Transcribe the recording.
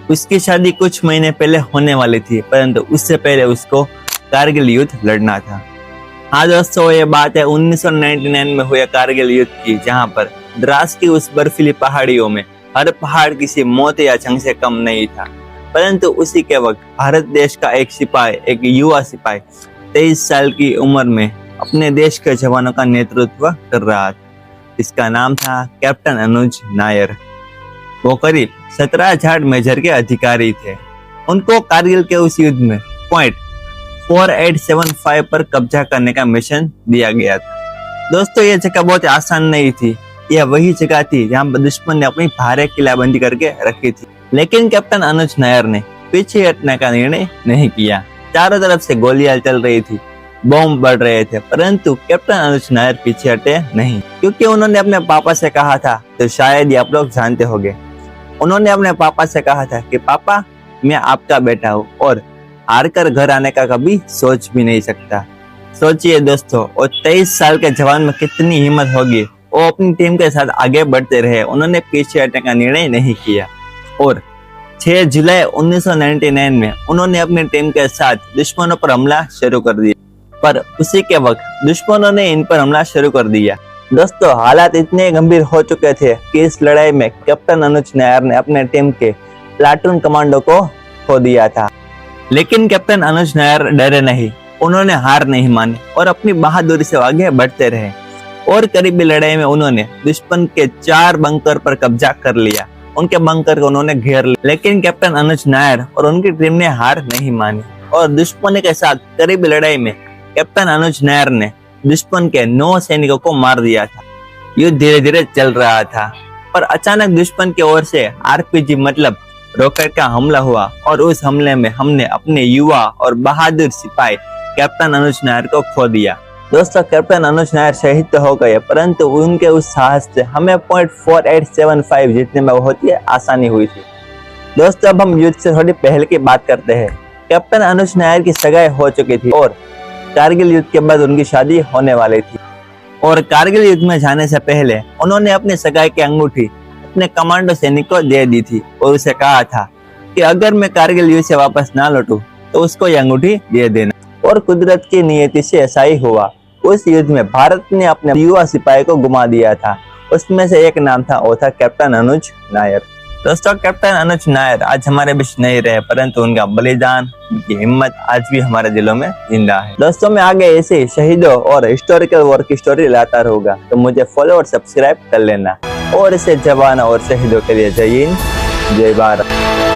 उसकी शादी कुछ महीने पहले होने वाली थी, परंतु उससे पहले उसको कारगिल युद्ध लड़ना था। हाँ दोस्तों, ये बात है 1999 में हुए कारगिल युद्ध की, जहाँ पर द्रास की उस बर्फीली पहाड़ियों में हर पहाड़ किसी मौत या जंग से कम नहीं था। परंतु उसी के वक्त भारत देश का एक सिपाही, एक युवा सिपाही 23 साल की उम्र में अपने देश के जवानों का नेतृत्व कर रहा था। इसका नाम था कैप्टन अनुज नायर। वो करीब 17,000 मेजर के अधिकारी थे। उनको कारगिल के उस युद्ध में पॉइंट 4875 पर कब्जा करने का मिशन दिया गया था। दोस्तों, ये जगह बहुत आसान नहीं थी। यह वही जगह थी जहां पर दुश्मन ने अपनी भारी किलाबंदी करके रखी थी। लेकिन कैप्टन अनुज नायर ने पीछे हटने का निर्णय नहीं किया। चारों तरफ से गोलियां चल रही थी, बम बढ़ रहे थे, परंतु कैप्टन अनुज नायर पीछे हटे नहीं, क्योंकि उन्होंने अपने पापा से कहा था, तो शायद ये आप लोग जानते होंगे। उन्होंने अपने पापा से कहा था कि पापा, मैं आपका बेटा हूँ और हार कर घर आने का कभी सोच भी नहीं सकता। सोचिए दोस्तों, और 23 साल के जवान में कितनी हिम्मत होगी। वो अपनी टीम के साथ आगे बढ़ते रहे, उन्होंने पीछे हटने का निर्णय नहीं किया। और 6 जुलाई 1999 में उन्होंने अपनी टीम के साथ दुश्मनों पर हमला शुरू कर दिया, पर उसी के वक्त दुश्मनों ने इन पर हमला शुरू कर दिया। दोस्तों, हालात इतने गंभीर हो चुके थे कि इस लड़ाई में कैप्टन अनुज नायर ने अपने टीम के प्लाटून कमांडो को खो दिया था। लेकिन कैप्टन अनुज नायर डरे नहीं, उन्होंने हार नहीं मानी और अपनी बहादुरी से आगे बढ़ते रहे। और करीबी लड़ाई में उन्होंने दुश्मन के 4 बंकर पर कब्जा कर लिया। उनके बंकर को उन्होंने घेर लिया, लेकिन कैप्टन अनुज नायर और उनकी टीम ने हार नहीं मानी और दुश्मन के साथ करीबी लड़ाई में कैप्टन अनुज नायर ने दुश्मन के 9 सैनिकों को मार दिया था। युद्ध धीरे धीरे चल रहा था, पर अचानक दुश्मन की ओर से आरपीजी मतलब रॉकेट का हमला हुआ और उस हमले में हमने अपने युवा और बहादुर सिपाही कैप्टन अनुज नायर को खो दिया। दोस्तों, कैप्टन अनुज नायर शहीद तो हो गए, परंतु उनके उस साहस से हमें पॉइंट 4875 जीतने में बहुत ही आसानी हुई थी। दोस्तों, अब हम युद्ध से थोड़ी पहले की बात करते हैं। कैप्टन अनुज नायर की सगाई हो चुकी थी और कारगिल युद्ध के बाद उनकी शादी होने वाली थी। और कारगिल युद्ध में जाने से पहले उन्होंने अपने सगाई की अंगूठी अपने कमांडो सैनिक को दे दी थी और उसे कहा था कि अगर मैं कारगिल युद्ध से वापस ना लौटूं तो उसको ये अंगूठी दे देना। और कुदरत की नियति से ऐसा ही हुआ। उस युद्ध में भारत ने अपने युवा सिपाही को गुमा दिया था। उसमें से एक नाम था, वो था कैप्टन अनुज नायर। दोस्तों, कैप्टन अनुज नायर आज हमारे बीच नहीं रहे, परंतु उनका बलिदान, उनकी हिम्मत आज भी हमारे दिलों में जिंदा है। दोस्तों, मैं आगे ऐसे शहीदों और हिस्टोरिकल वॉर की स्टोरी लाता रहूंगा, तो मुझे फॉलो और सब्सक्राइब कर लेना। और इसे जवानों और शहीदों के लिए जय हिंद, जय भारत।